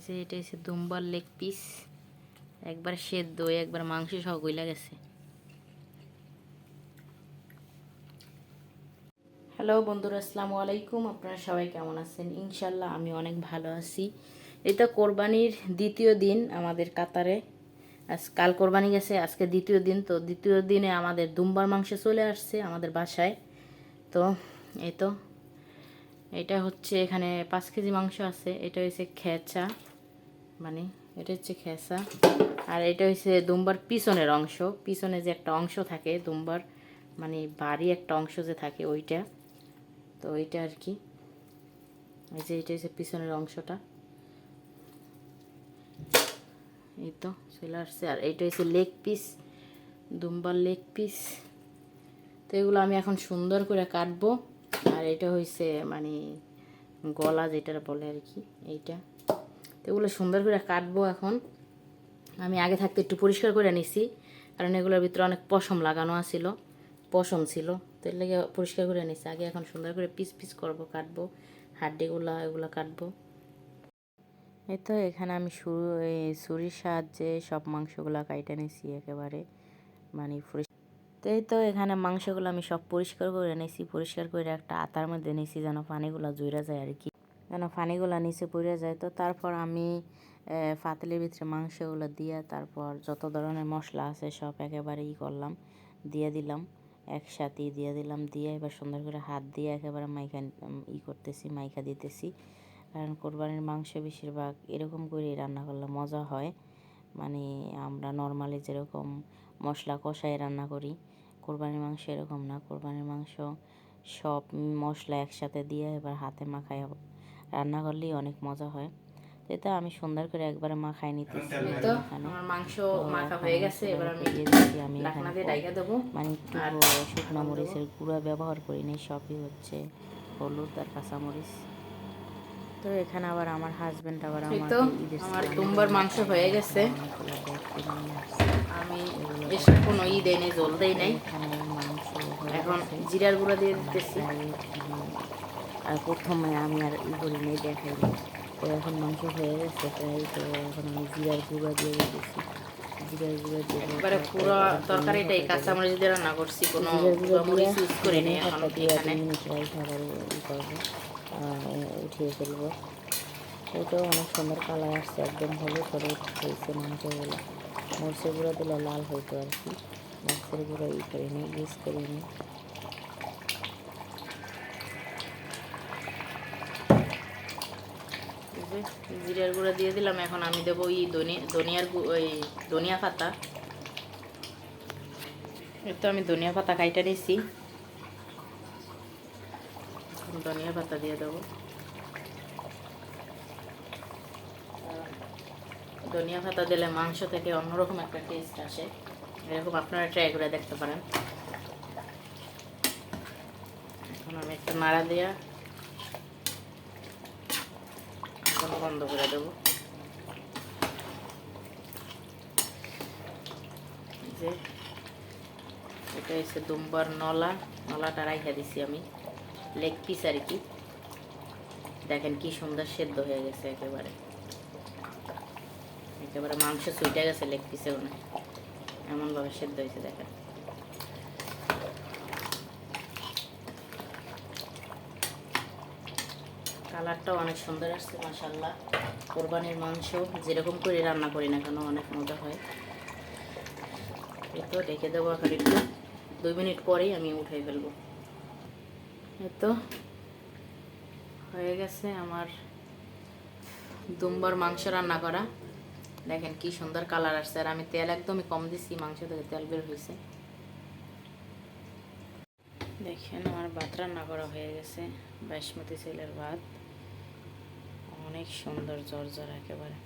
যে এটা হচ্ছে দুম্বার লেগ পিস, একবার সেদ্ধ একবার মাংস সহ গইলা গেছে। হ্যালো বন্ধুরা, আসসালামু আলাইকুম। আপনারা সবাই কেমন আছেন? ইনশাল্লাহ আমি অনেক ভালো আছি। এটা কোরবানির দ্বিতীয় দিন আমাদের কাতারে। কাল কোরবানি গেছে, আজকে দ্বিতীয় দিন। তো দ্বিতীয় দিনে আমাদের দুম্বার মাংস চলে আসছে আমাদের বাসায়। তো এই তো এটা হচ্ছে, এখানে 5 কেজি মাংস আছে। এটা হচ্ছে খেচা, মানে এটা হচ্ছে খেসা। আর এটা হচ্ছে দুম্বার পিছনের অংশ, পিছনে যে একটা অংশ থাকে দুম্বার, মানে ভারী একটা অংশ যে থাকে ওইটা। তো ওইটা আর কি, এই যে এটা হচ্ছে পিছনের অংশটা, এই তো চলে আসছে। আর এইটা হচ্ছে লেগ পিস, দুম্বার লেগ পিস। তো এগুলো আমি এখন সুন্দর করে কাটবো। আর এটা হচ্ছে মানে গলা যেটা বলে আর কি, এইটা। তো এগুলো সুন্দর করে কাটবো এখন। আমি আগে থাকতে একটু পরিষ্কার করে নিছি, কারণ এগুলোর ভিতরে অনেক পশম লাগানো ছিল, পশম ছিল। তো এর লেগে পরিষ্কার করে নিছি আগে। এখন সুন্দর করে পিস পিস করবো, কাটবো হাড্ডিগুলো, এগুলো কাটবো। এই তো এখানে আমি ছুরির সাহায্যে সব মাংসগুলো কাইটে নিছি একেবারে, মানে তো এই তো এখানে মাংসগুলো আমি সব পরিষ্কার করে নিছি। পরিষ্কার করে একটা আতার মধ্যে নিছি, যেন পানিগুলো জুইরা যায় আর কি, যেন পানিগুলো নিচে পড়ে যায়। তো তারপর আমি পাতিলের ভিতরে মাংসগুলো দিয়ে, তারপর যত ধরনের মশলা আছে সব একেবারে করলাম, দিয়ে দিলাম, একসাথেই দিয়ে দিলাম। দিয়ে এবার সুন্দর করে হাত দিয়ে একেবারে মাইখা করতেছি, মাইখা দিতেছি। কারণ কোরবানির মাংস বেশিরভাগ এরকম করেই রান্না করলে মজা হয়। মানে আমরা নর্মালি যেরকম মশলা কষায় রান্না করি, কোরবানির মাংস এরকম না। কোরবানির মাংস সব মশলা একসাথে দিয়ে এবার হাতে মাখায় রান্না করলেই অনেক মজা হয়। তো আমি সুন্দর করে একবারে মাখায় নিতেছি। তো আমার মাংস মাখা হয়ে গেছে, এবার আমি দিয়ে দিচ্ছি। আমি এখানে মানে একটু শুকনো মরিচের গুঁড়া ব্যবহার করি নি, সবই হচ্ছে হলুদ আর কাঁচামরিচ। তো এখানে আবার আমার হাজবেন্ড আবার আমার দুম্বার মাংস হয়ে গেছে। আমি এসে কোনো ই দেই নাই, জল দেই নাই। এখন জিরার গুঁড়া দিয়ে দিতেছি। আর প্রথমে আমি আর করি নেই, দেখাই নি। তো এখন মাংস হয়ে গেছে প্রায়। তো এখন আমি জিরার গুঁড়া দিয়ে দিতেছি। জিরার গুঁড়া দিয়ে একবারে পুরো তরকারিটাই কাঁচামরিচ দিয়ে রান্না করছি, কোনো মরিচ ইউজ করি নি। এখন এখানে খাবার করবো, উঠিয়ে ফেলবো। এটাও অনেক সুন্দর কালার আসছে, একদম হলুদ হলুদ হয়েছে মাংসগুলো। মরিচের গুঁড়া দিলে লাল হইতো আর কি, মরিচের গুঁড়ো করিনি, ইউজ করিনি। জিরার গুঁড়া দিয়ে দিলাম। এখন আমি দেবো ধনিয়া পাতা। তো আমি ধনিয়া পাতা কাইটা নিয়েছি, ধনিয়া পাতা দিয়ে দেবো। ধনিয়া পাতা দিলে মাংস থেকে অন্যরকম একটা টেস্ট আসে, এরকম আপনারা ট্রাই করে দেখতে পারেন। এখন আমি একটু নাড়া দিয়া এখন বন্ধ করে দেবো। যে এটা হচ্ছে দুম্বার নলাটা রাইখা দিছি আমি, লেগ পিস আর কি। দেখেন কি সুন্দর সেদ্ধ হয়ে গেছে, একেবারে একেবারে মাংস ছুটে গেছে লেগ পিসেও না, এমনভাবে সেদ্ধ হয়েছে দেখেন। কালারটাও অনেক সুন্দর আসছে মাশাআল্লাহ। কোরবানির মাংস যেরকম করে রান্না করি না কেন অনেক মজা হয়। এই তো রেখে দেবো এখন একটু, 2 মিনিট পরেই আমি উঠাই ফেলবো। এই তো হয়ে গেছে আমার দুম্বার মাংস রান্না করা। দেখেন কি সুন্দর কালার আসছে। আর আমি তেল একদমই কম দিছি, মাংস থেকে তেল বের হয়েছে। দেখেন আমার ভাত রান্না করা হয়ে গেছে, বাসমতি চালের ভাত, অনেক সুন্দর ঝরঝর একেবারে।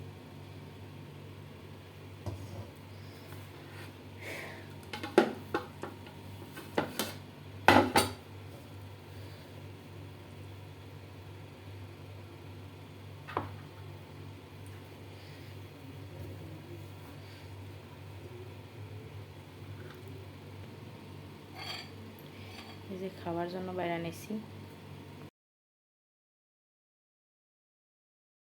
এই যে খাওয়ার জন্য বাইরে নিছি।